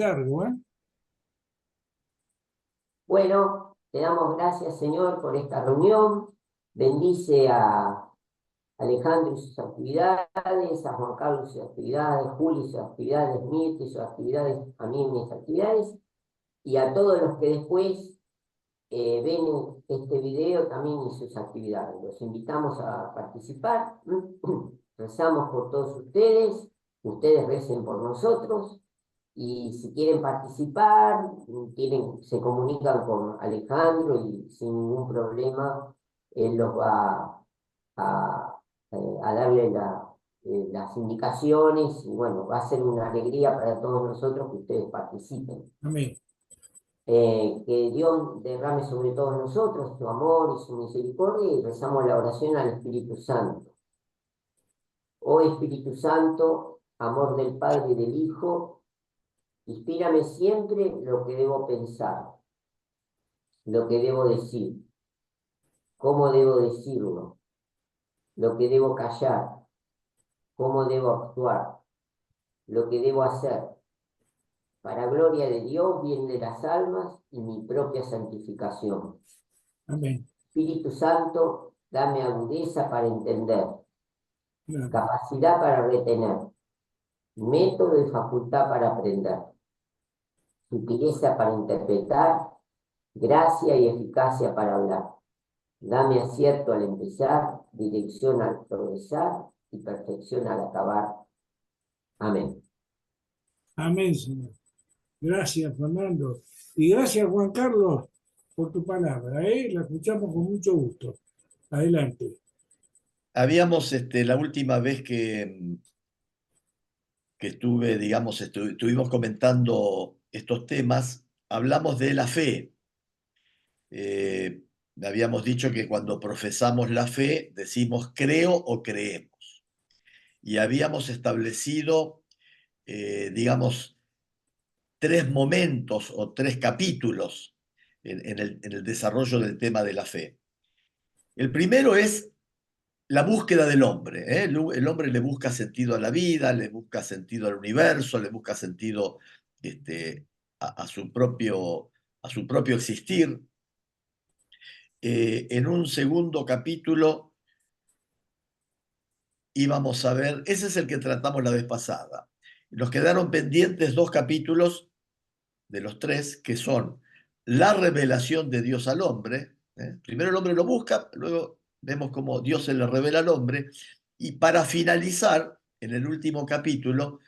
Largo, ¿eh? Bueno, te damos gracias, Señor, por esta reunión. Bendice a Alejandro y sus actividades, a Juan Carlos y sus actividades, Juli y sus actividades, Mirta y sus actividades, a mí y mis actividades, y a todos los que después ven este video también y sus actividades. Los invitamos a participar. Rezamos por todos ustedes recen por nosotros. Y si quieren participar, se comunican con Alejandro y sin ningún problema él los va a, a darle las indicaciones y bueno, va a ser una alegría para todos nosotros que ustedes participen. Amén. Que Dios derrame sobre todos nosotros su amor y su misericordia y rezamos la oración al Espíritu Santo. Oh Espíritu Santo, amor del Padre y del Hijo, inspírame siempre lo que debo pensar, lo que debo decir, cómo debo decirlo, lo que debo callar, cómo debo actuar, lo que debo hacer, para gloria de Dios, bien de las almas y mi propia santificación. Amén. Espíritu Santo, dame agudeza para entender, Claro. capacidad para retener, método y facultad para aprender, sutileza para interpretar, gracia y eficacia para hablar. Dame acierto al empezar, dirección al progresar y perfección al acabar. Amén. Amén, Señor. Gracias, Fernando. Y gracias, Juan Carlos, por tu palabra, ¿eh? La escuchamos con mucho gusto. Adelante. Habíamos, la última vez que estuve, digamos, estuvimos comentando estos temas, hablamos de la fe. Habíamos dicho que cuando profesamos la fe decimos creo o creemos. Y habíamos establecido, digamos, tres momentos o tres capítulos en el desarrollo del tema de la fe. El primero es la búsqueda del hombre, ¿eh? El hombre le busca sentido a la vida, le busca sentido al universo, le busca sentido a su propio existir. En un segundo capítulo íbamos a ver, ese es el que tratamos la vez pasada. Nos quedaron pendientes dos capítulos de los tres, que son la revelación de Dios al hombre. Primero el hombre lo busca, luego vemos cómo Dios se le revela al hombre, y para finalizar, en el último capítulo,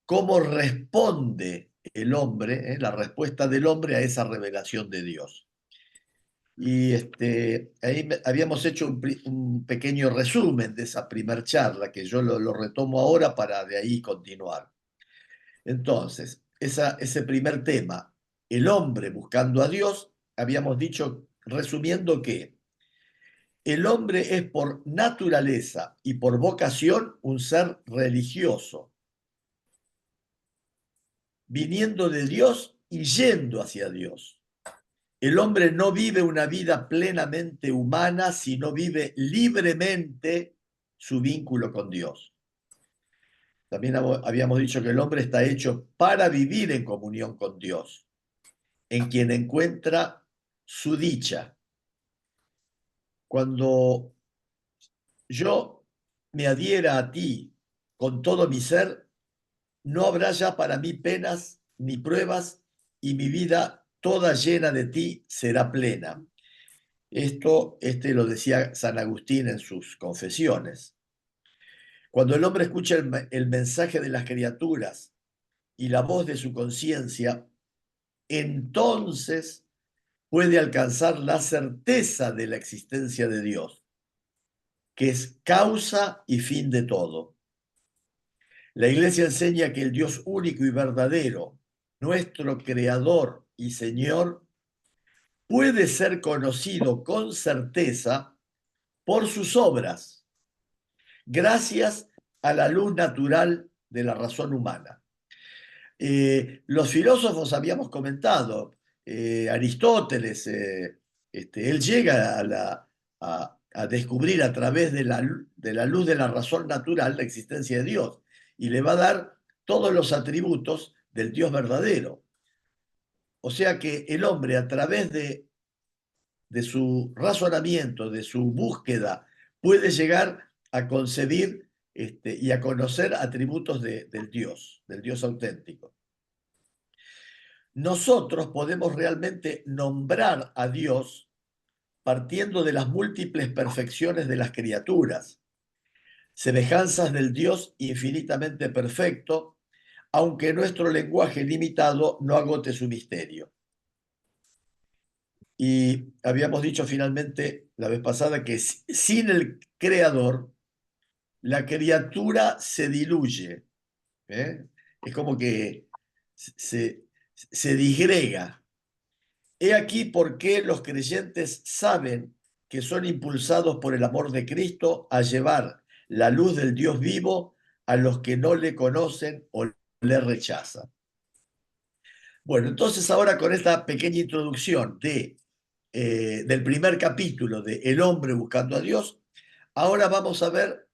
cómo responde el hombre, la respuesta del hombre a esa revelación de Dios. Y ahí habíamos hecho un pequeño resumen de esa primer charla, que yo lo retomo ahora para de ahí continuar. Entonces, ese primer tema, el hombre buscando a Dios, habíamos dicho, resumiendo, que el hombre es por naturaleza y por vocación un ser religioso, viniendo de Dios y yendo hacia Dios. El hombre no vive una vida plenamente humana, sino vive libremente su vínculo con Dios. También habíamos dicho que el hombre está hecho para vivir en comunión con Dios, en quien encuentra su dicha. Cuando yo me adhiera a ti con todo mi ser, no habrá ya para mí penas ni pruebas, y mi vida toda llena de ti será plena. Esto lo decía San Agustín en sus Confesiones. Cuando el hombre escucha el mensaje de las criaturas y la voz de su conciencia, entonces puede alcanzar la certeza de la existencia de Dios, que es causa y fin de todo. La Iglesia enseña que el Dios único y verdadero, nuestro Creador y Señor, puede ser conocido con certeza por sus obras, gracias a la luz natural de la razón humana. Los filósofos habíamos comentado, Aristóteles, él llega a descubrir a través de la luz de la razón natural la existencia de Dios, y le va a dar todos los atributos del Dios verdadero. O sea que el hombre, a través de su razonamiento, de su búsqueda, puede llegar a concebir y a conocer atributos del Dios auténtico. Nosotros podemos realmente nombrar a Dios partiendo de las múltiples perfecciones de las criaturas, semejanzas del Dios infinitamente perfecto, aunque nuestro lenguaje limitado no agote su misterio. Y habíamos dicho finalmente la vez pasada que sin el Creador, la criatura se diluye, ¿eh? Es como que se disgrega. He aquí por qué los creyentes saben que son impulsados por el amor de Cristo a llevar la luz del Dios vivo a los que no le conocen o le rechazan. Bueno, entonces ahora con esta pequeña introducción del primer capítulo de El hombre buscando a Dios, ahora vamos a ver,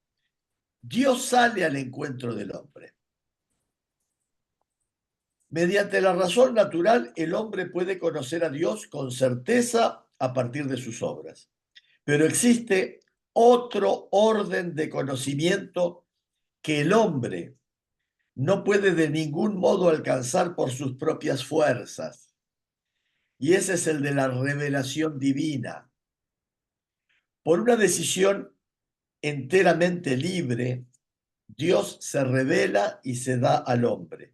Dios sale al encuentro del hombre. Mediante la razón natural, el hombre puede conocer a Dios con certeza a partir de sus obras. Pero existe otro orden de conocimiento que el hombre no puede de ningún modo alcanzar por sus propias fuerzas. Y ese es el de la revelación divina. Por una decisión enteramente libre, Dios se revela y se da al hombre.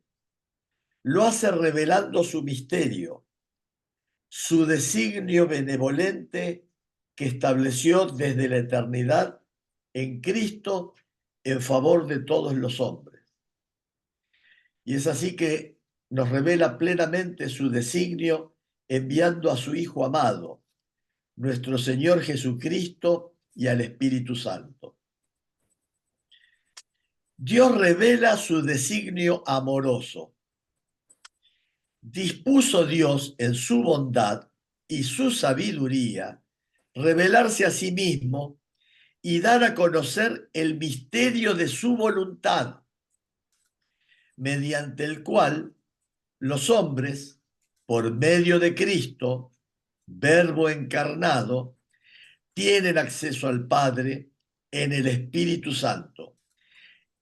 Lo hace revelando su misterio, su designio benevolente que estableció desde la eternidad en Cristo en favor de todos los hombres. Y es así que nos revela plenamente su designio enviando a su Hijo amado, nuestro Señor Jesucristo, y al Espíritu Santo. Dios revela su designio amoroso. Dispuso Dios en su bondad y su sabiduría revelarse a sí mismo y dar a conocer el misterio de su voluntad, mediante el cual los hombres, por medio de Cristo, Verbo encarnado, tienen acceso al Padre en el Espíritu Santo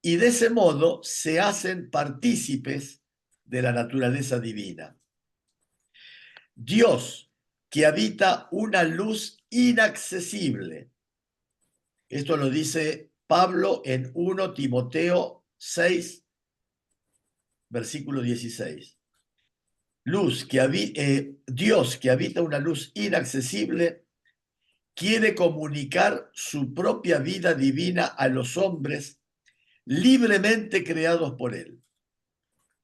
y de ese modo se hacen partícipes de la naturaleza divina. Dios, que habita una luz inaccesible. Esto lo dice Pablo en 1 Timoteo 6, versículo 16. Dios, que habita una luz inaccesible, quiere comunicar su propia vida divina a los hombres libremente creados por él,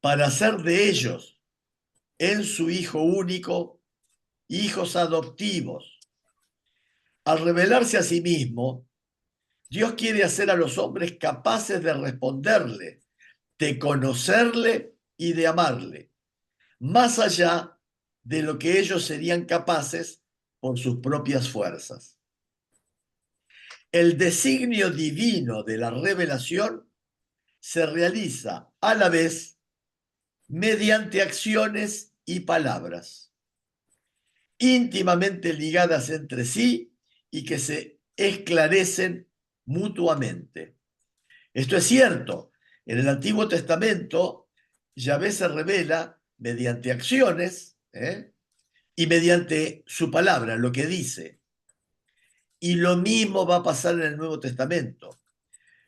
para hacer de ellos, en su Hijo único, hijos adoptivos. Al revelarse a sí mismo, Dios quiere hacer a los hombres capaces de responderle, de conocerle y de amarle, más allá de lo que ellos serían capaces por sus propias fuerzas. El designio divino de la revelación se realiza a la vez mediante acciones y palabras, íntimamente ligadas entre sí y que se esclarecen mutuamente. Esto es cierto. En el Antiguo Testamento, Yahvé se revela mediante acciones y mediante su palabra, lo que dice. Y lo mismo va a pasar en el Nuevo Testamento.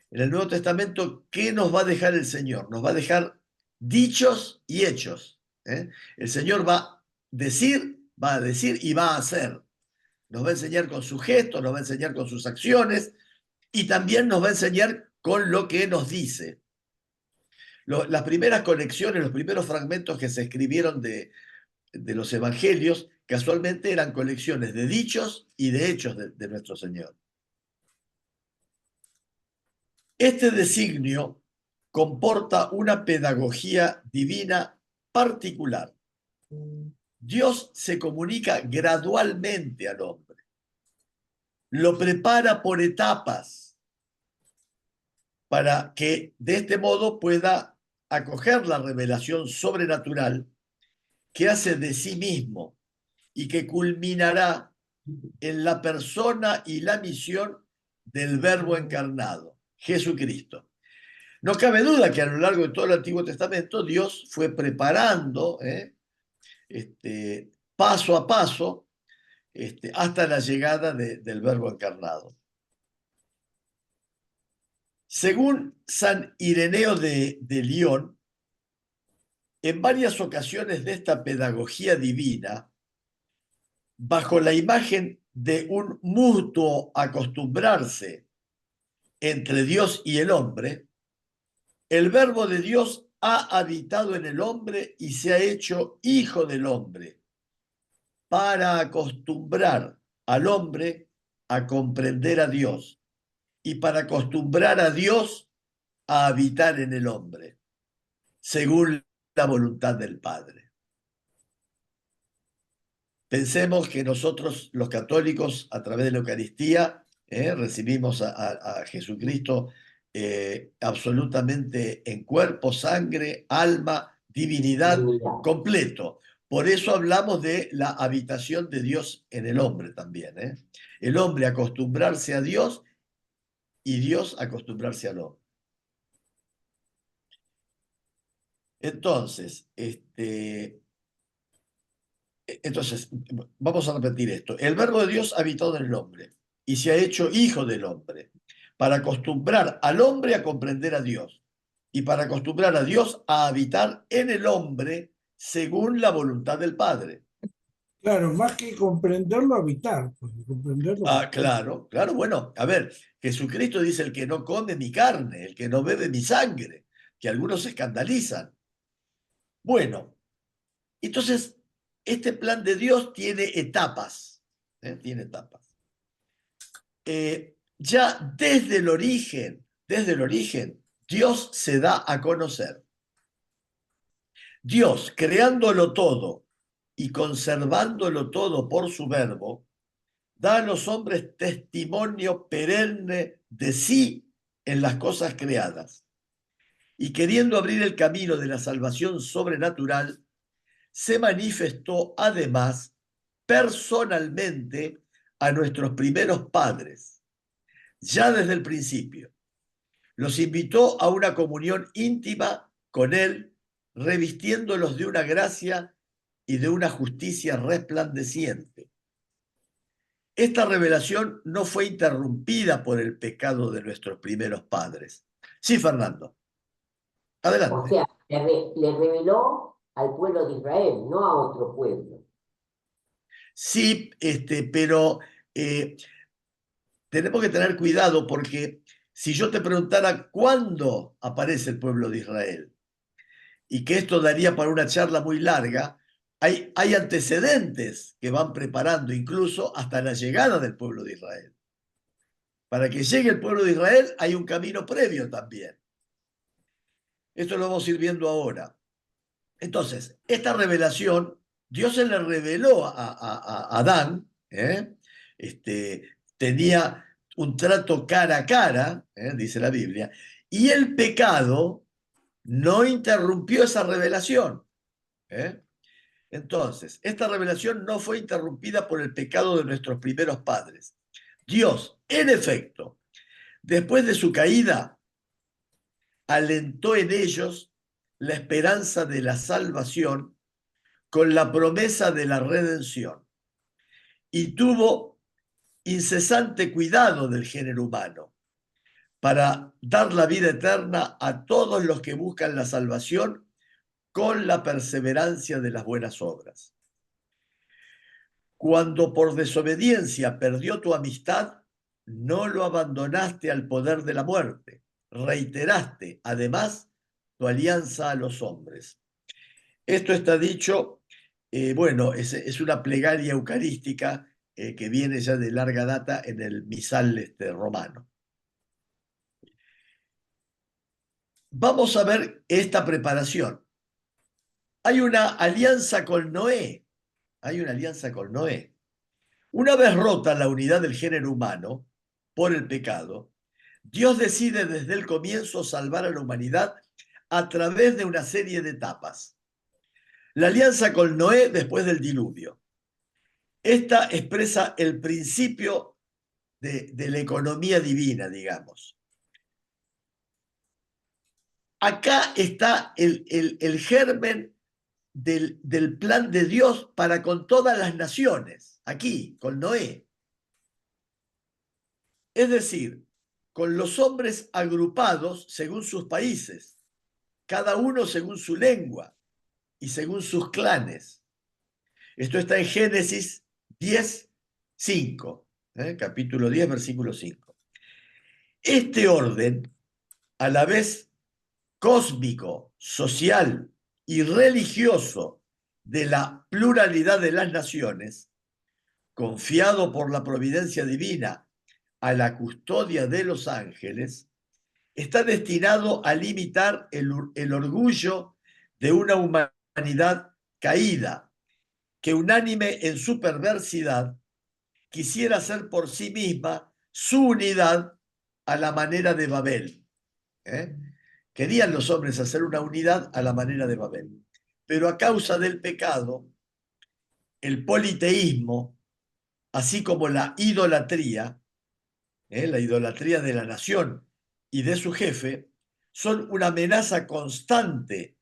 En el Nuevo Testamento, ¿qué nos va a dejar el Señor? Nos va a dejar dichos y hechos. El Señor va a decir y va a hacer. Nos va a enseñar con sus gestos, nos va a enseñar con sus acciones y también nos va a enseñar con lo que nos dice. Las primeras conexiones, los primeros fragmentos que se escribieron de los evangelios, casualmente eran colecciones de dichos y de hechos de nuestro Señor. Este designio comporta una pedagogía divina particular. Dios se comunica gradualmente al hombre. Lo prepara por etapas para que de este modo pueda acoger la revelación sobrenatural que hace de sí mismo y que culminará en la persona y la misión del Verbo encarnado, Jesucristo. No cabe duda que a lo largo de todo el Antiguo Testamento Dios fue preparando paso a paso hasta la llegada del Verbo encarnado. Según San Ireneo de Lyon, en varias ocasiones de esta pedagogía divina, bajo la imagen de un mutuo acostumbrarse entre Dios y el hombre, el Verbo de Dios ha habitado en el hombre y se ha hecho hijo del hombre, para acostumbrar al hombre a comprender a Dios y para acostumbrar a Dios a habitar en el hombre, según la voluntad del Padre. Pensemos que nosotros, los católicos, a través de la Eucaristía, recibimos a Jesucristo absolutamente en cuerpo, sangre, alma, divinidad, completo. Por eso hablamos de la habitación de Dios en el hombre también. El hombre acostumbrarse a Dios y Dios acostumbrarse al hombre. Entonces, vamos a repetir esto. El Verbo de Dios ha habitado en el hombre y se ha hecho hijo del hombre para acostumbrar al hombre a comprender a Dios y para acostumbrar a Dios a habitar en el hombre según la voluntad del Padre. Claro, más que comprenderlo, habitar. Porque comprenderlo. Claro, claro. Bueno, a ver, Jesucristo dice: el que no come mi carne, el que no bebe mi sangre, que algunos se escandalizan. Bueno, entonces, este plan de Dios tiene etapas. Tiene etapas. Ya desde el origen, Dios se da a conocer. Dios, creándolo todo y conservándolo todo por su verbo, da a los hombres testimonio perenne de sí en las cosas creadas. Y queriendo abrir el camino de la salvación sobrenatural, se manifestó además personalmente a nuestros primeros padres, ya desde el principio. Los invitó a una comunión íntima con Él, revistiéndolos de una gracia y de una justicia resplandeciente. Esta revelación no fue interrumpida por el pecado de nuestros primeros padres. Sí, Fernando. Adelante. O sea, le reveló al pueblo de Israel, no a otro pueblo. Sí, pero tenemos que tener cuidado porque si yo te preguntara cuándo aparece el pueblo de Israel, y que esto daría para una charla muy larga, hay antecedentes que van preparando incluso hasta la llegada del pueblo de Israel. Para que llegue el pueblo de Israel hay un camino previo también. Esto lo vamos a ir viendo ahora. Entonces, esta revelación, Dios se le reveló a Adán, tenía un trato cara a cara, dice la Biblia, y el pecado no interrumpió esa revelación. Entonces, esta revelación no fue interrumpida por el pecado de nuestros primeros padres. Dios, en efecto, después de su caída, alentó en ellos la esperanza de la salvación con la promesa de la redención y tuvo incesante cuidado del género humano para dar la vida eterna a todos los que buscan la salvación con la perseverancia de las buenas obras. Cuando por desobediencia perdió tu amistad, no lo abandonaste al poder de la muerte, reiteraste además tu alianza a los hombres. Esto está dicho, es una plegaria eucarística que viene ya de larga data en el misal romano. Vamos a ver esta preparación. Hay una alianza con Noé. Una vez rota la unidad del género humano por el pecado, Dios decide desde el comienzo salvar a la humanidad a través de una serie de etapas. La alianza con Noé después del diluvio. Esta expresa el principio de la economía divina, digamos. Acá está el germen del plan de Dios para con todas las naciones, aquí, con Noé. Es decir, con los hombres agrupados según sus países, cada uno según su lengua y según sus clanes. Esto está en Génesis 10, 5, capítulo 10, versículo 5. Este orden, a la vez cósmico, social y religioso de la pluralidad de las naciones, confiado por la providencia divina a la custodia de los ángeles, está destinado a limitar el orgullo de una humanidad caída, que unánime en su perversidad, quisiera hacer por sí misma su unidad a la manera de Babel. Querían los hombres hacer una unidad a la manera de Babel. Pero a causa del pecado, el politeísmo, así como la idolatría de la nación y de su jefe, son una amenaza constante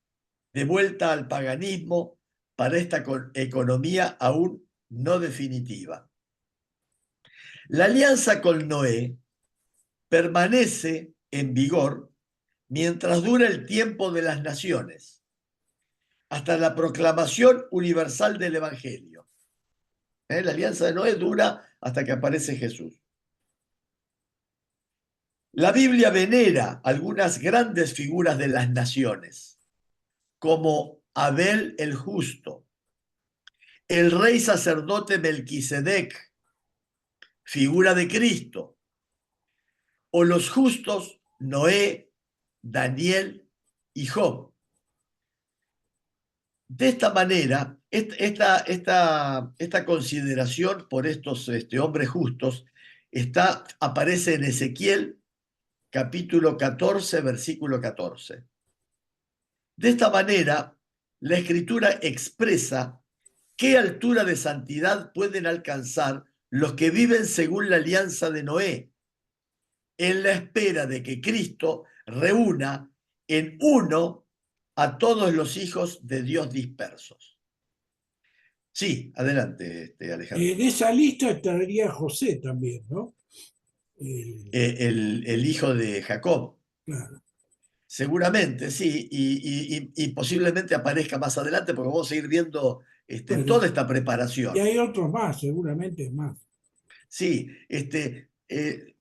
de vuelta al paganismo para esta economía aún no definitiva. La alianza con Noé permanece en vigor mientras dura el tiempo de las naciones, hasta la proclamación universal del Evangelio. La alianza de Noé dura hasta que aparece Jesús. La Biblia venera algunas grandes figuras de las naciones, como Abel el justo, el rey sacerdote Melquisedec, figura de Cristo, o los justos Noé, Daniel y Job. De esta manera, esta consideración por estos hombres justos aparece en Ezequiel capítulo 14, versículo 14. De esta manera, la Escritura expresa qué altura de santidad pueden alcanzar los que viven según la alianza de Noé, en la espera de que Cristo reúna en uno a todos los hijos de Dios dispersos. Sí, adelante, Alejandro. De esa lista estaría José también, ¿no? El hijo de Jacob. Claro. Seguramente, sí, y posiblemente aparezca más adelante porque vamos a ir viendo Bueno, toda esta y preparación. hay otros más, seguramente más. Sí, En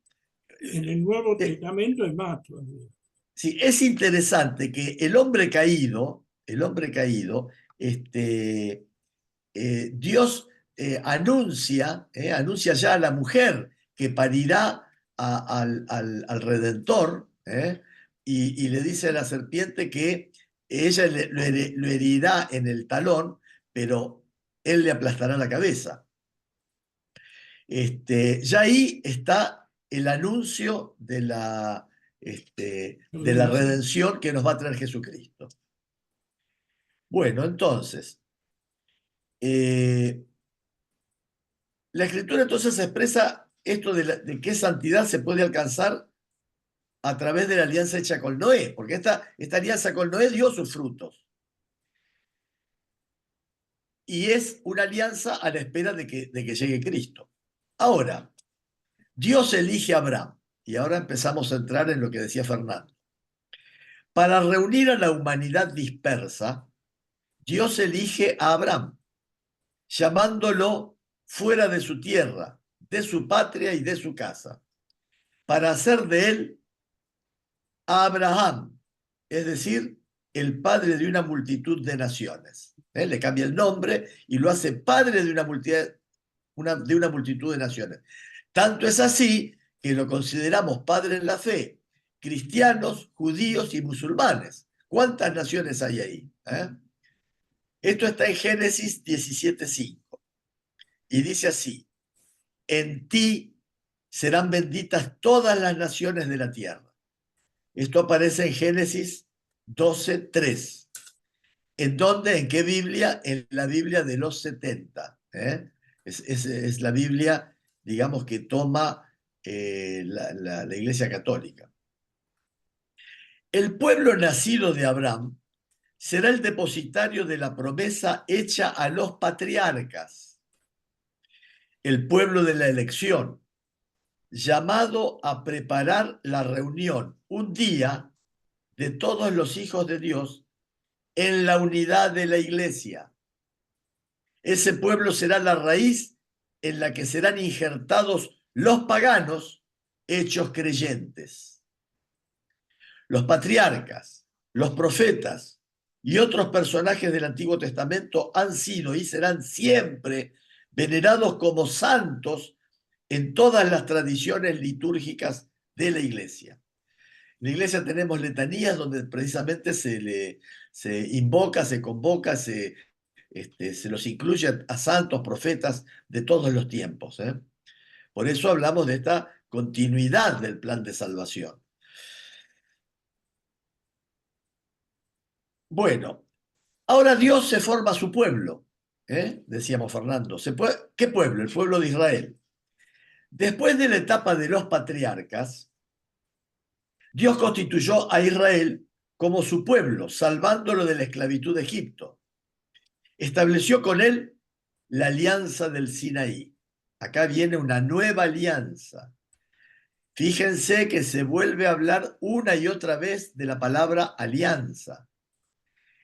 el Nuevo Testamento hay más todavía. sí, es interesante que el hombre caído, Dios anuncia ya a la mujer que parirá al Redentor, y le dice a la serpiente que ella lo herirá en el talón, pero él le aplastará la cabeza. Ya ahí está el anuncio de la redención que nos va a traer Jesucristo. Bueno, entonces, la Escritura entonces expresa esto de qué santidad se puede alcanzar a través de la alianza hecha con Noé, porque esta alianza con Noé dio sus frutos. Y es una alianza a la espera de que llegue Cristo. Ahora, Dios elige a Abraham, y ahora empezamos a entrar en lo que decía Fernando. Para reunir a la humanidad dispersa, Dios elige a Abraham, llamándolo fuera de su tierra, de su patria y de su casa, para hacer de él a Abraham, es decir, el padre de una multitud de naciones. Le cambia el nombre y lo hace padre de una multitud de naciones. Tanto es así que lo consideramos padre en la fe, cristianos, judíos y musulmanes. ¿Cuántas naciones hay ahí? Esto está en Génesis 17:5 y dice así: en ti serán benditas todas las naciones de la tierra. Esto aparece en Génesis 12:3. ¿En dónde? ¿En qué Biblia? En la Biblia de los 70. Es la Biblia, digamos, que toma la Iglesia Católica. El pueblo nacido de Abraham será el depositario de la promesa hecha a los patriarcas, el pueblo de la elección, llamado a preparar la reunión un día de todos los hijos de Dios en la unidad de la iglesia. Ese pueblo será la raíz en la que serán injertados los paganos hechos creyentes. Los patriarcas, los profetas y otros personajes del Antiguo Testamento han sido y serán siempre venerados como santos en todas las tradiciones litúrgicas de la iglesia. En la iglesia tenemos letanías donde precisamente se invoca, se convoca, se los incluye a santos, profetas de todos los tiempos. Por eso hablamos de esta continuidad del plan de salvación. Bueno, ahora Dios se forma su pueblo, decíamos Fernando. ¿Qué pueblo? El pueblo de Israel. Después de la etapa de los patriarcas, Dios constituyó a Israel como su pueblo, salvándolo de la esclavitud de Egipto. Estableció con él la alianza del Sinaí. Acá viene una nueva alianza. Fíjense que se vuelve a hablar una y otra vez de la palabra alianza.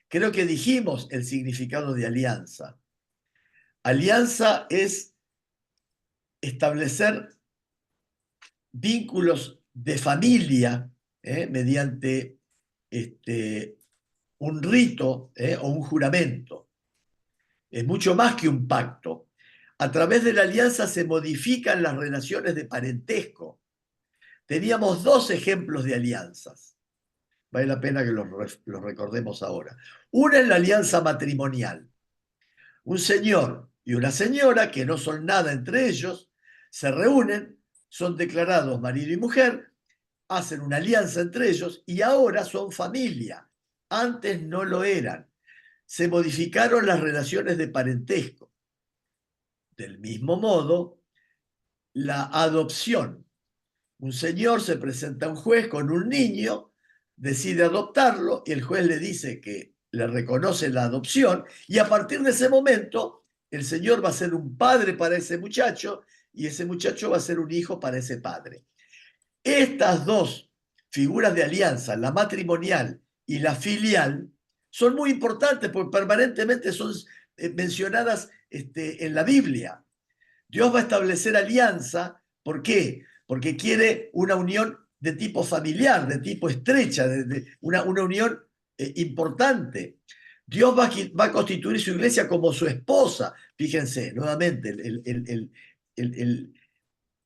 Creo que dijimos el significado de alianza. Alianza es establecer vínculos de familia mediante un rito o un juramento. Es mucho más que un pacto. A través de la alianza se modifican las relaciones de parentesco. Teníamos dos ejemplos de alianzas. Vale la pena que los recordemos ahora. Una es la alianza matrimonial. Un señor y una señora, que no son nada entre ellos, se reúnen, son declarados marido y mujer, hacen una alianza entre ellos y ahora son familia. Antes no lo eran. Se modificaron las relaciones de parentesco. Del mismo modo, la adopción. Un señor se presenta a un juez con un niño, decide adoptarlo y el juez le dice que le reconoce la adopción y a partir de ese momento el señor va a ser un padre para ese muchacho y ese muchacho va a ser un hijo para ese padre. Estas dos figuras de alianza, la matrimonial y la filial, son muy importantes porque permanentemente son mencionadas en la Biblia. Dios va a establecer alianza, ¿por qué? Porque quiere una unión de tipo familiar, de tipo estrecha, una unión importante. Dios va a constituir su iglesia como su esposa. Fíjense, nuevamente,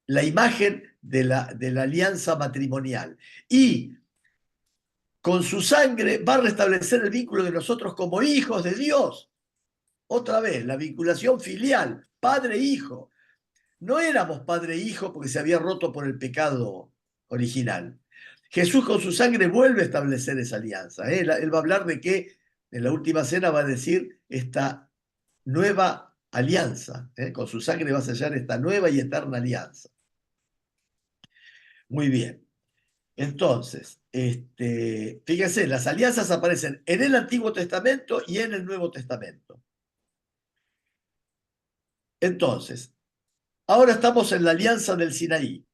la imagen de la alianza matrimonial. Y con su sangre va a restablecer el vínculo de nosotros como hijos de Dios. Otra vez, la vinculación filial, padre-hijo. No éramos padre e hijo porque se había roto por el pecado original. Jesús con su sangre vuelve a establecer esa alianza. Él va a hablar de que en la última cena va a decir esta nueva alianza. Con su sangre va a sellar esta nueva y eterna alianza. Muy bien. Entonces, fíjense, las alianzas aparecen en el Antiguo Testamento y en el Nuevo Testamento. Entonces, ahora estamos en la alianza del Sinaí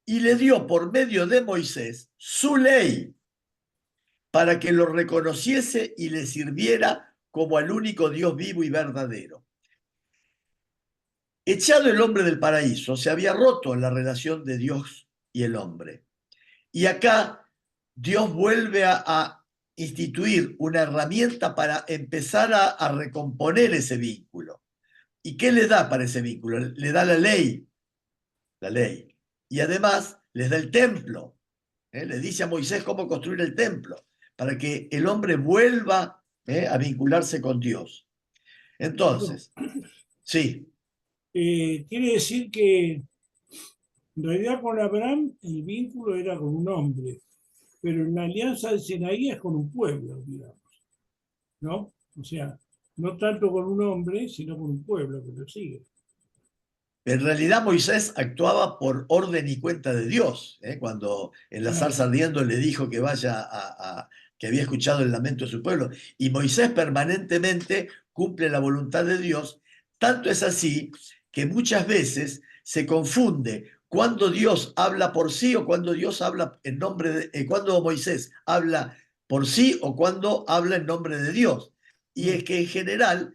y le dio por medio de Moisés su ley para que lo reconociese y le sirviera como al único Dios vivo y verdadero. Echado el hombre del paraíso, se había roto la relación de Dios y el hombre. Y acá Dios vuelve a instituir una herramienta para empezar a recomponer ese vínculo. ¿Y qué le da para ese vínculo? Le da la ley. Y además les da el templo. Le dice a Moisés cómo construir el templo, para que el hombre vuelva a vincularse con Dios. Entonces, sí. Quiere decir que en realidad con Abraham el vínculo era con un hombre, pero en la alianza de Sinaí es con un pueblo, digamos, ¿no? O sea, no tanto con un hombre, sino con un pueblo que lo sigue. En realidad Moisés actuaba por orden y cuenta de Dios, ¿eh? Cuando en la Claro, zarza ardiendo le dijo que vaya que había escuchado el lamento de su pueblo. Y Moisés permanentemente cumple la voluntad de Dios. Tanto es así que muchas veces se confunde cuando Dios habla por sí o cuando Dios habla en nombre cuando Moisés habla por sí o cuando habla en nombre de Dios. Y es que en general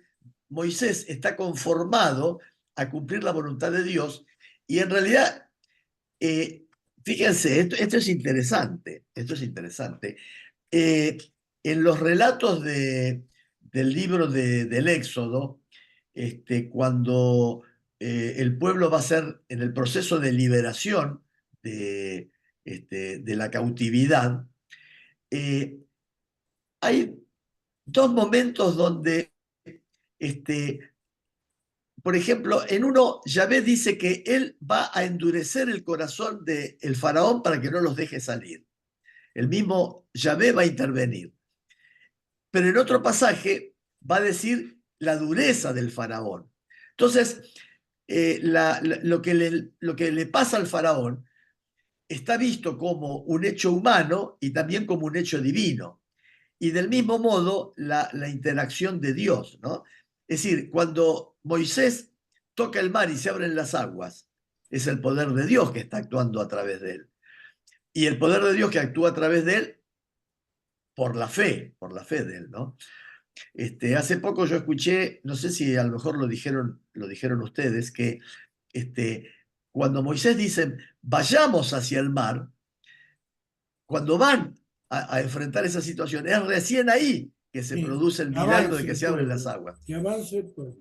Moisés está conformado a cumplir la voluntad de Dios. Y en realidad, eh, fíjense, esto es interesante, esto es interesante. Eh, en los relatos del libro del Éxodo, cuando el pueblo va a ser en el proceso de liberación de la cautividad, eh, hay dos momentos donde este, por ejemplo, en uno, Yahvé dice que él va a endurecer el corazón del faraón para que no los deje salir. El mismo Yahvé va a intervenir. Pero en otro pasaje va a decir la dureza del faraón. Entonces, lo que le pasa al faraón está visto como un hecho humano y también como un hecho divino. Y del mismo modo, la interacción de Dios, ¿no? Es decir, cuando Moisés toca el mar y se abren las aguas, es el poder de Dios que está actuando a través de él. Y el poder de Dios que actúa a través de él por la fe de él, ¿no? Hace poco yo escuché, no sé si a lo mejor lo dijeron ustedes, que cuando Moisés dice, vayamos hacia el mar, cuando van a enfrentar esa situación, es recién ahí que se sí, produce el que milagro de avance que el se abren las pueblo, aguas. que avance el pueblo.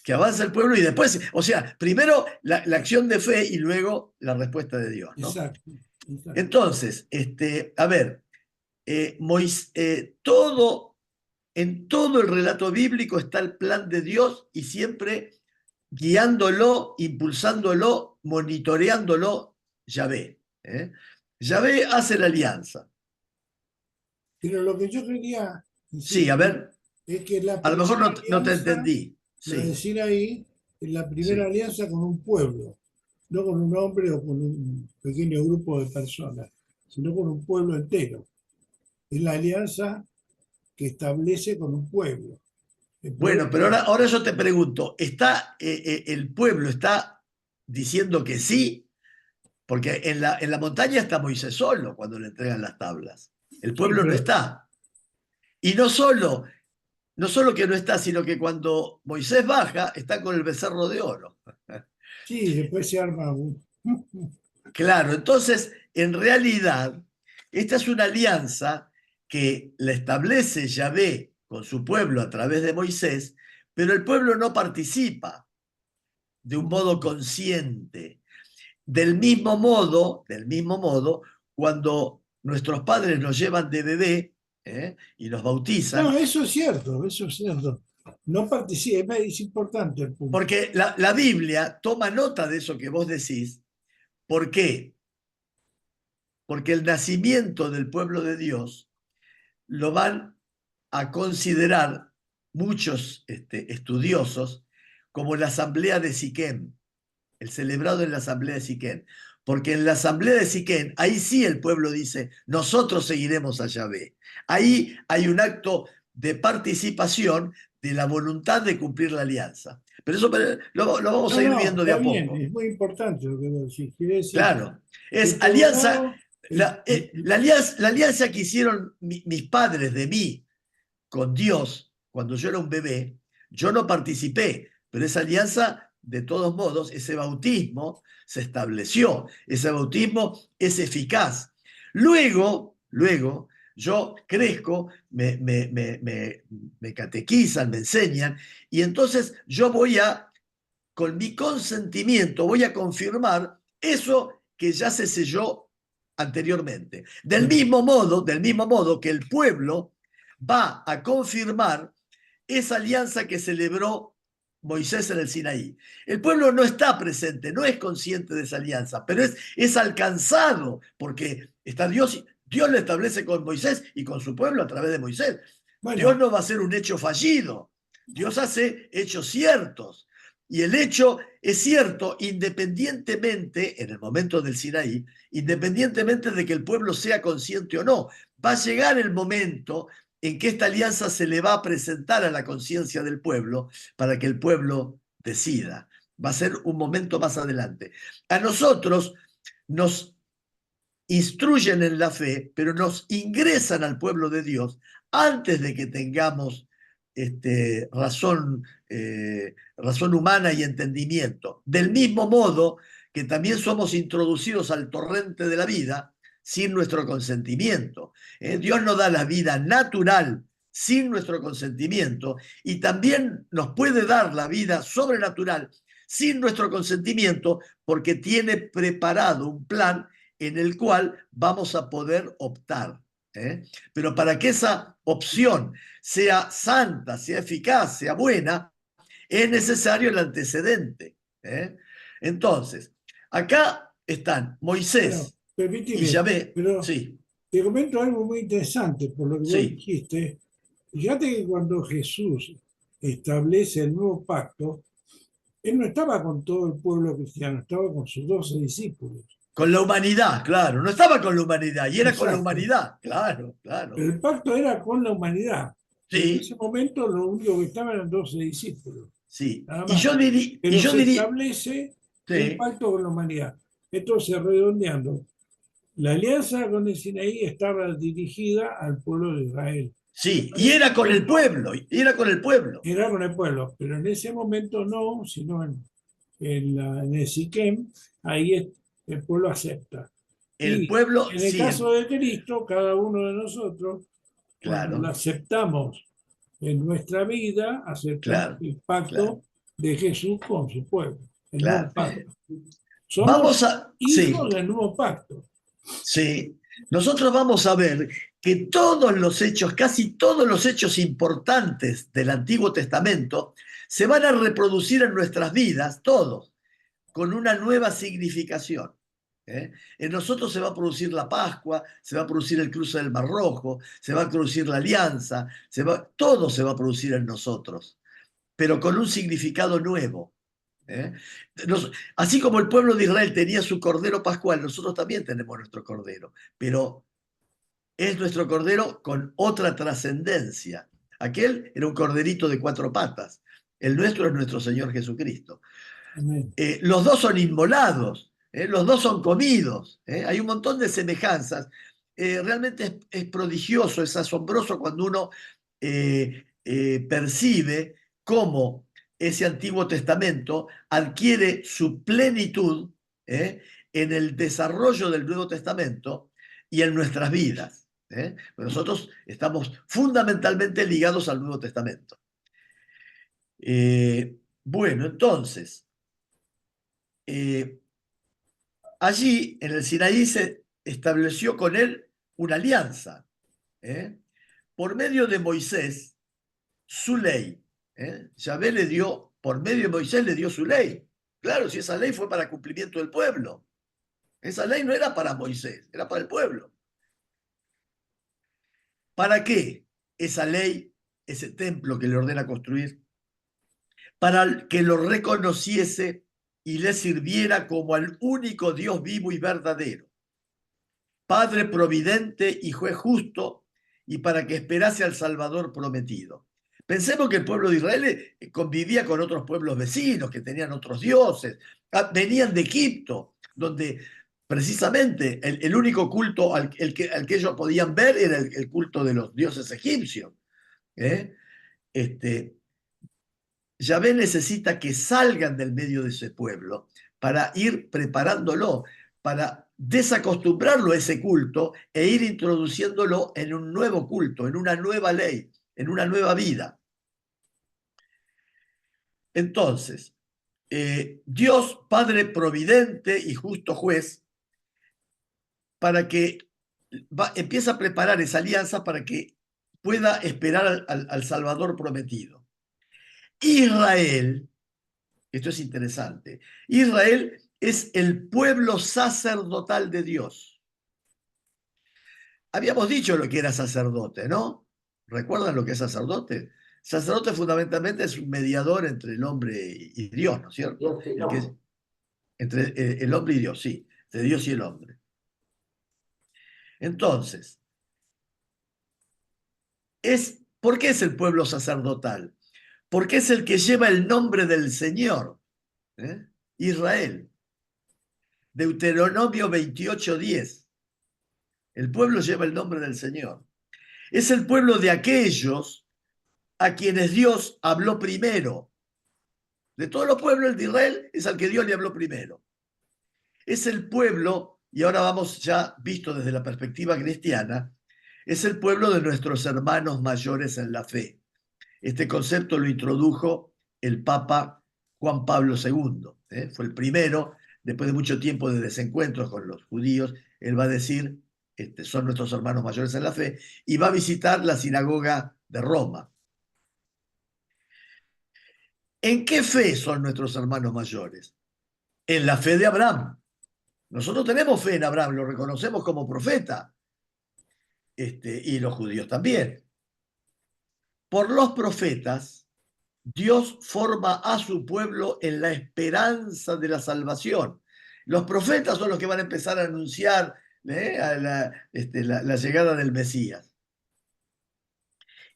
Que avanza el pueblo y después, o sea, primero la acción de fe y luego la respuesta de Dios, ¿no? Exacto, exacto. Entonces, a ver, en todo el relato bíblico está el plan de Dios y siempre guiándolo, impulsándolo, monitoreándolo, Yahvé. Yahvé hace la alianza. Pero lo que yo quería Sí, a decirte ver, es que la a lo mejor primera no te alianza, entendí. la de Sí, Sinaí, es la primera sí. alianza con un pueblo, no con un hombre o con un pequeño grupo de personas, sino con un pueblo entero. Es la alianza que establece con un pueblo. El Bueno, pero pueblo, ahora yo te pregunto, el pueblo está diciendo que sí? Porque en la montaña está Moisés solo cuando le entregan las tablas. El sí, pueblo no pero está. Y no solo que no está, sino que cuando Moisés baja, está con el becerro de oro. sí, después se arma un... Claro, entonces, en realidad, esta es una alianza que la establece Yahvé con su pueblo a través de Moisés, pero el pueblo no participa de un modo consciente. Del mismo modo, cuando nuestros padres nos llevan de bebé y nos No, bautizan, eso es cierto, eso es cierto. No participa, es importante el punto. porque la Biblia toma nota de eso que vos decís. ¿Por qué? Porque el nacimiento del pueblo de Dios lo van a considerar muchos estudiosos como la asamblea de Siquem, el celebrado en la asamblea de Siquem. Porque en la asamblea de Siquem, ahí sí el pueblo dice, nosotros seguiremos a Yahvé. Ahí hay un acto de participación de la voluntad de cumplir la alianza. Pero eso lo vamos No, a ir no, viendo de está a bien, poco. es muy importante lo que vos decís. Quiere decir Claro, que es por un alianza, lado, el, la alianza que hicieron mis padres de mí con Dios cuando yo era un bebé, yo no participé, pero esa alianza, de todos modos, ese bautismo se estableció, ese bautismo es eficaz. Luego, yo crezco, me catequizan, me enseñan, y entonces yo con mi consentimiento, voy a confirmar eso que ya se selló anteriormente. Del mismo modo que el pueblo va a confirmar esa alianza que celebró Moisés en el Sinaí. El pueblo no está presente, no es consciente de esa alianza, pero es alcanzado porque está Dios, Dios lo establece con Moisés y con su pueblo a través de Moisés. Bueno, Dios no va a hacer un hecho fallido. Dios hace hechos ciertos. Y el hecho es cierto independientemente, en el momento del Sinaí, independientemente de que el pueblo sea consciente o no. Va a llegar el momento en que esta alianza se le va a presentar a la conciencia del pueblo para que el pueblo decida. Va a ser un momento más adelante. A nosotros nos instruyen en la fe, pero nos ingresan al pueblo de Dios antes de que tengamos razón humana y entendimiento. Del mismo modo que también somos introducidos al torrente de la vida sin nuestro consentimiento. Dios nos da la vida natural sin nuestro consentimiento y también nos puede dar la vida sobrenatural sin nuestro consentimiento porque tiene preparado un plan en el cual vamos a poder optar. Pero para que esa opción sea santa, sea eficaz, sea buena, es necesario el antecedente. Entonces, acá están Moisés bueno, y permíteme, Yahvé. pero Sí, te comento algo muy interesante por lo que vos sí, dijiste. Fíjate que cuando Jesús establece el nuevo pacto, él no estaba con todo el pueblo cristiano, estaba con sus 12 discípulos. con la humanidad, claro. No estaba con la humanidad, y era con la Exacto. humanidad, claro, claro. Pero el pacto era con la humanidad. En Sí, ese momento lo único que estaban eran 12 discípulos, sí. nada Y más. yo diría, Pero se establece el sí, pacto con la humanidad. Entonces, redondeando, la alianza con el Sinaí estaba dirigida al pueblo de Israel. sí, Pero en y ese era con el momento pueblo, y era con el pueblo. era con el pueblo, pero en ese momento no, sino en el Siquem, ahí el pueblo acepta. El Y pueblo, en el sí, caso de Cristo, cada uno de nosotros, cuando lo claro, aceptamos en nuestra vida, aceptamos claro, el claro, pacto de Jesús con su pueblo, el nuevo claro. pacto. Vamos Somos a, hijos sí, del nuevo pacto. sí. Nosotros vamos a ver que todos los hechos, casi todos los hechos importantes del Antiguo Testamento, se van a reproducir en nuestras vidas, todos, con una nueva significación. En nosotros se va a producir la Pascua, se va a producir el cruce del Mar Rojo, se va a producir la alianza, todo se va a producir en nosotros, pero con un significado nuevo. ¿eh? Así como el pueblo de Israel tenía su cordero pascual, nosotros también tenemos nuestro cordero, pero es nuestro cordero con otra trascendencia. Aquel era un corderito de 4 patas, el nuestro es nuestro Señor Jesucristo. Amén. Los dos son inmolados, los dos son comidos, hay un montón de semejanzas. Realmente es prodigioso, es asombroso cuando uno percibe cómo ese Antiguo Testamento adquiere su plenitud en el desarrollo del Nuevo Testamento y en nuestras vidas. Nosotros estamos fundamentalmente ligados al Nuevo Testamento. Bueno, entonces, allí en el Sinaí se estableció con él una alianza, por medio de Moisés, su ley. Yahvé le dio, por medio de Moisés le dio su ley. Claro, si esa ley fue para cumplimiento del pueblo. Esa ley no era para Moisés, era para el pueblo. ¿Para qué esa ley, ese templo que le ordena construir? Para que lo reconociese y le sirviera como al único Dios vivo y verdadero, Padre providente y juez justo, y para que esperase al Salvador prometido. Pensemos que el pueblo de Israel convivía con otros pueblos vecinos que tenían otros dioses, venían de Egipto, donde precisamente el único culto al que ellos podían ver era el culto de los dioses egipcios. Yahvé necesita que salgan del medio de ese pueblo para ir preparándolo, para desacostumbrarlo a ese culto e ir introduciéndolo en un nuevo culto, en una nueva ley, en una nueva vida. Entonces, Dios, Padre providente y justo juez, para que empieza a preparar esa alianza para que pueda esperar al Salvador prometido. Israel, esto es interesante, Israel es el pueblo sacerdotal de Dios. Habíamos dicho lo que era sacerdote, ¿no? ¿Recuerdan lo que es sacerdote? Sacerdote fundamentalmente es un mediador entre el hombre y Dios, ¿no es cierto? Dios y el hombre. Entre el hombre y Dios, sí, entre Dios y el hombre. Entonces, ¿por qué es el pueblo sacerdotal? Porque es el que lleva el nombre del Señor, Israel. Deuteronomio 28:10. El pueblo lleva el nombre del Señor. Es el pueblo de aquellos a quienes Dios habló primero. De todos los pueblos, el de Israel es al que Dios le habló primero. Es el pueblo, y ahora vamos ya visto desde la perspectiva cristiana, es el pueblo de nuestros hermanos mayores en la fe. Este concepto lo introdujo el Papa Juan Pablo II. Fue el primero, después de mucho tiempo de desencuentros con los judíos, él va a decir, son nuestros hermanos mayores en la fe, y va a visitar la sinagoga de Roma. ¿En qué fe son nuestros hermanos mayores? En la fe de Abraham. Nosotros tenemos fe en Abraham, lo reconocemos como profeta, y los judíos también. Por los profetas, Dios forma a su pueblo en la esperanza de la salvación. Los profetas son los que van a empezar a anunciar la llegada del Mesías.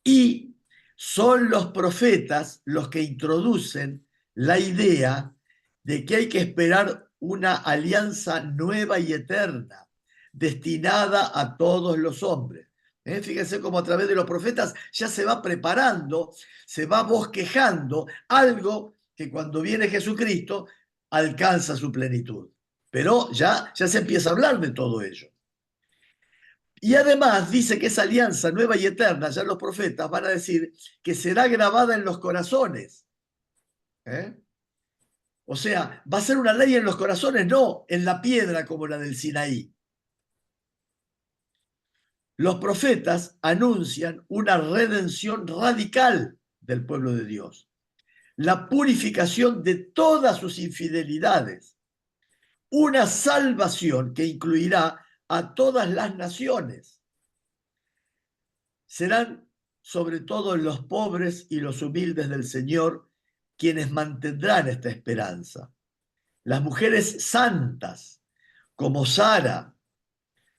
Y son los profetas los que introducen la idea de que hay que esperar una alianza nueva y eterna, destinada a todos los hombres. Fíjense cómo a través de los profetas ya se va preparando, se va bosquejando algo que cuando viene Jesucristo alcanza su plenitud. Pero ya se empieza a hablar de todo ello. Y además dice que esa alianza nueva y eterna, ya los profetas van a decir que será grabada en los corazones. O sea, va a ser una ley en los corazones, no en la piedra como la del Sinaí. Los profetas anuncian una redención radical del pueblo de Dios, la purificación de todas sus infidelidades, una salvación que incluirá a todas las naciones. Serán sobre todo los pobres y los humildes del Señor quienes mantendrán esta esperanza. Las mujeres santas, como Sara,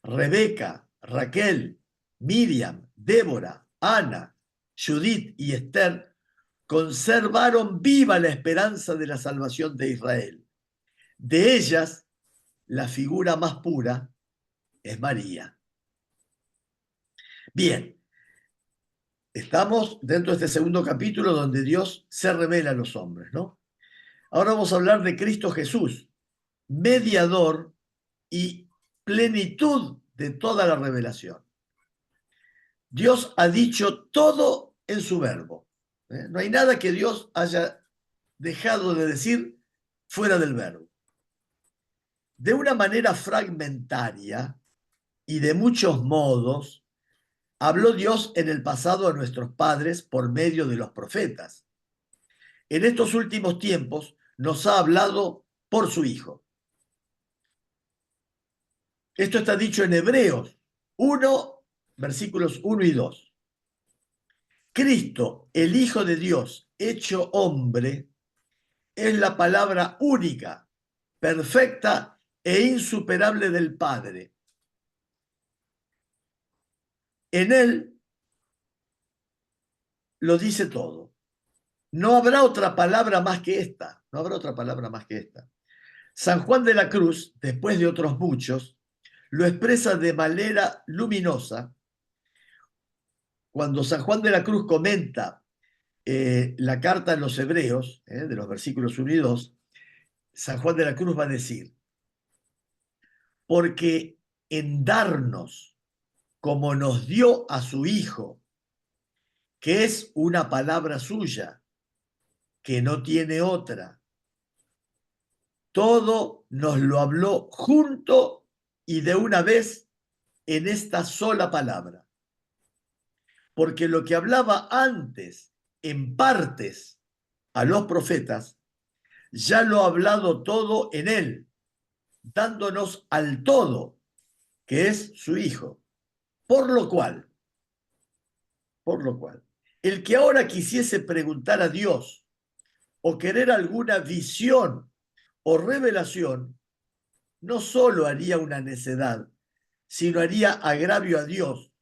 Rebeca, Raquel, Miriam, Débora, Ana, Judith y Esther, conservaron viva la esperanza de la salvación de Israel. De ellas, la figura más pura es María. Bien, estamos dentro de este segundo capítulo donde Dios se revela a los hombres, ¿no? Ahora vamos a hablar de Cristo Jesús, mediador y plenitud de toda la revelación. Dios ha dicho todo en su verbo. No hay nada que Dios haya dejado de decir fuera del verbo. De una manera fragmentaria y de muchos modos, habló Dios en el pasado a nuestros padres por medio de los profetas. En estos últimos tiempos nos ha hablado por su Hijo. Esto está dicho en Hebreos 1, versículos 1 y 2. Cristo, el Hijo de Dios, hecho hombre, es la palabra única, perfecta e insuperable del Padre. En él lo dice todo. No habrá otra palabra más que esta. No habrá otra palabra más que esta. San Juan de la Cruz, después de otros muchos, lo expresa de manera luminosa cuando San Juan de la Cruz comenta la carta a los hebreos, de los versículos 1 y 2, San Juan de la Cruz va a decir, porque en darnos como nos dio a su Hijo, que es una palabra suya, que no tiene otra, todo nos lo habló junto y de una vez en esta sola palabra. Porque lo que hablaba antes en partes a los profetas, ya lo ha hablado todo en él, dándonos al todo, que es su Hijo. Por lo cual, Por lo cual, el que ahora quisiese preguntar a Dios o querer alguna visión o revelación, no solo haría una necedad, sino haría agravio a Dios,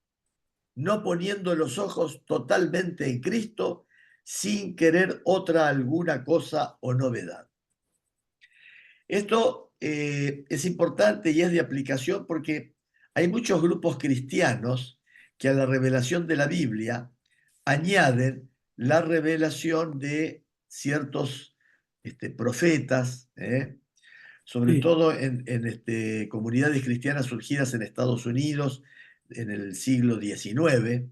no poniendo los ojos totalmente en Cristo, sin querer otra alguna cosa o novedad. Esto es importante y es de aplicación porque hay muchos grupos cristianos que a la revelación de la Biblia añaden la revelación de ciertos profetas, sobre Sí, todo en comunidades cristianas surgidas en Estados Unidos en el siglo XIX,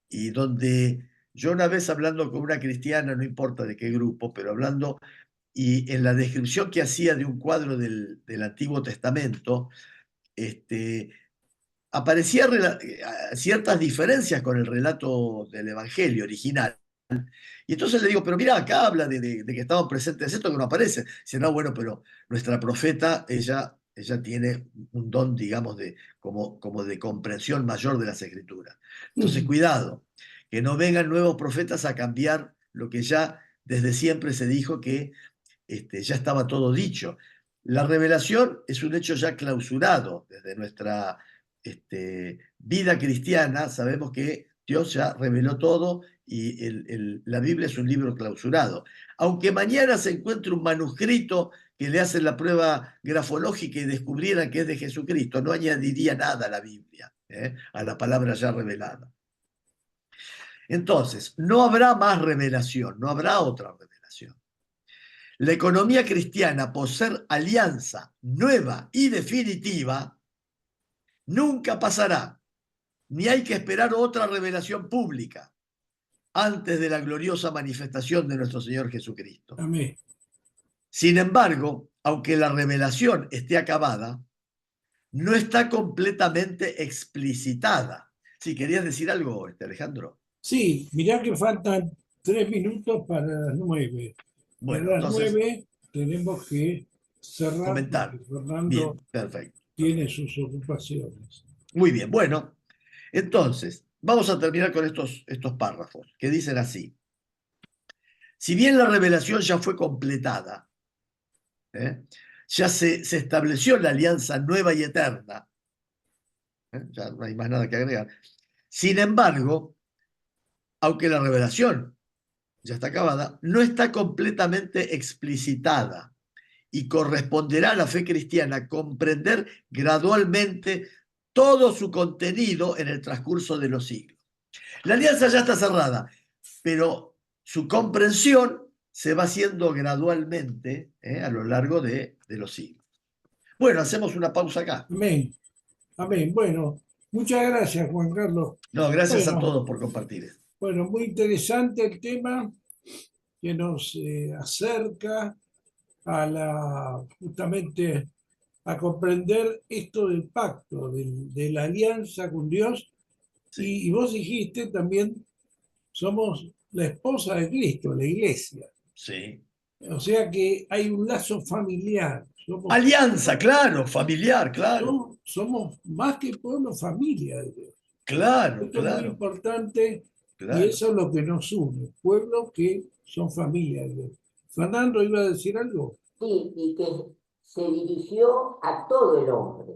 y donde yo una vez hablando con una cristiana, no importa de qué grupo, pero hablando, y en la descripción que hacía de un cuadro del Antiguo Testamento, aparecían ciertas diferencias con el relato del Evangelio original. Y entonces le digo, pero mira, acá habla de que estaban presentes esto que no aparece. Dice, no, bueno, pero nuestra profeta, ella tiene un don, digamos, como de comprensión mayor de las Escrituras. Entonces, cuidado, que no vengan nuevos profetas a cambiar lo que ya desde siempre se dijo que ya estaba todo dicho. La revelación es un hecho ya clausurado desde nuestra vida cristiana. Sabemos que Dios ya reveló todo y la Biblia es un libro clausurado. Aunque mañana se encuentre un manuscrito que le hacen la prueba grafológica y descubrieran que es de Jesucristo, no añadiría nada a la Biblia, a la palabra ya revelada. Entonces, no habrá más revelación, no habrá otra revelación. La economía cristiana, por ser alianza nueva y definitiva, nunca pasará, ni hay que esperar otra revelación pública antes de la gloriosa manifestación de nuestro Señor Jesucristo. amén. Sin embargo, aunque la revelación esté acabada, no está completamente explicitada. Si querías decir algo, Alejandro. Sí, mirá que faltan 3 minutos para las 9. Y a Bueno, las entonces, 9 tenemos que cerrar porque comentar. Fernando Bien, perfecto. tiene sus ocupaciones. Muy bien, bueno, entonces, vamos a terminar con estos párrafos que dicen así. Si bien la revelación ya fue completada, ya se estableció la alianza nueva y eterna, ya no hay más nada que agregar. Sin embargo, aunque la revelación ya está acabada, no está completamente explicitada y corresponderá a la fe cristiana comprender gradualmente todo su contenido en el transcurso de los siglos. La alianza ya está cerrada, pero su comprensión se va haciendo gradualmente a lo largo de los siglos. Bueno, hacemos una pausa acá. Amén, amén. Bueno, muchas gracias, Juan Carlos. No, gracias a Bueno, todos por compartir esto. bueno, muy interesante el tema que nos acerca justamente a comprender esto del pacto, de la alianza con Dios. Sí, Y vos dijiste también, somos la esposa de Cristo, la iglesia. sí. O sea que hay un lazo familiar. Alianza, claro, familiar, claro, Somos más que pueblo, familia de Dios. claro, Esto es muy claro, importante y claro. eso es lo que nos une, pueblos que son familia de Dios. Fernando iba a decir algo. Sí, y que se dirigió a todo el hombre,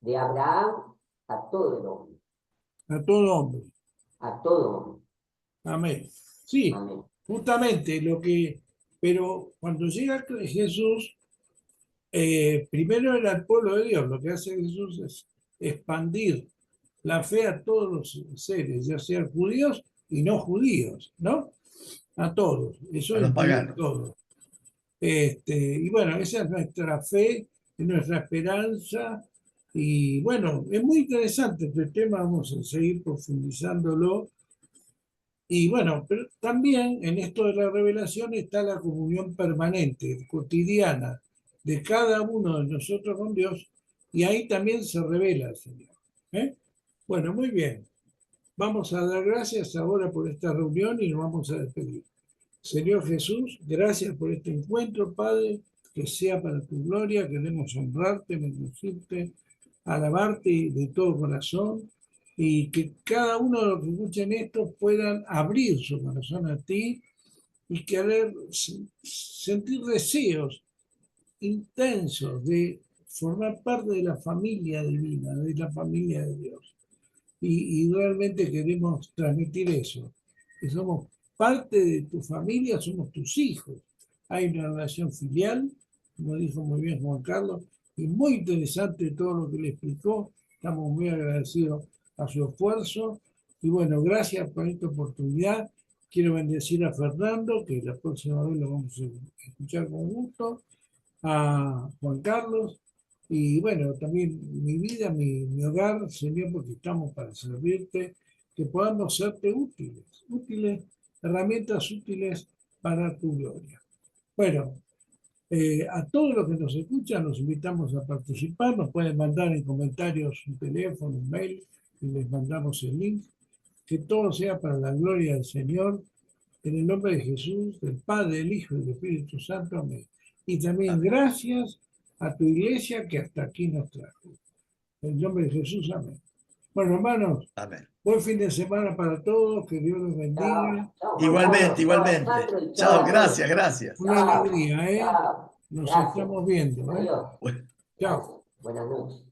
de Abraham a todo el hombre, A todo hombre. a todo hombre. Amén. Sí, Amén. justamente pero cuando llega Jesús, primero era el pueblo de Dios. Lo que hace Jesús es expandir la fe a todos los seres, ya sean judíos y no judíos, ¿no? A todos. Eso A los incluye a paganos. todos. Y bueno, esa es nuestra fe, es nuestra esperanza. Y bueno, es muy interesante este tema, vamos a seguir profundizándolo. Y bueno, pero también en esto de la revelación está la comunión permanente, cotidiana, de cada uno de nosotros con Dios, y ahí también se revela el Señor. ¿eh? Bueno, muy bien. Vamos a dar gracias ahora por esta reunión y nos vamos a despedir. Señor Jesús, gracias por este encuentro, Padre, que sea para tu gloria, queremos honrarte, bendecirte, alabarte de todo corazón y que cada uno de los que escuchen esto puedan abrir su corazón a ti y querer sentir deseos intensos de formar parte de la familia divina, de la familia de Dios. Y realmente queremos transmitir eso, que somos parte de tu familia, somos tus hijos. Hay una relación filial, como dijo muy bien Juan Carlos, y muy interesante todo lo que le explicó. Estamos muy agradecidos a su esfuerzo. Y bueno, gracias por esta oportunidad. Quiero bendecir a Fernando, que la próxima vez lo vamos a escuchar con gusto, a Juan Carlos, y bueno, también mi vida, mi hogar, Señor, porque estamos para servirte, que podamos serte útiles, herramientas útiles para tu gloria. Bueno, a todos los que nos escuchan, los invitamos a participar, nos pueden mandar en comentarios un teléfono, un mail, y les mandamos el link. Que todo sea para la gloria del Señor, en el nombre de Jesús, del Padre, del Hijo y del Espíritu Santo. Amén. Y también gracias a tu iglesia que hasta aquí nos trajo. En el nombre de Jesús, amén. Bueno, hermanos, Amén. buen fin de semana para todos, que Dios los bendiga. Chao, Igualmente, igualmente. Alejandro, Chao, a gracias, todos. gracias. Una alegría, ¿eh? Chao. Nos Gracias. estamos viendo, ¿eh? Adiós. Bueno. Chao. Gracias. Buenas noches.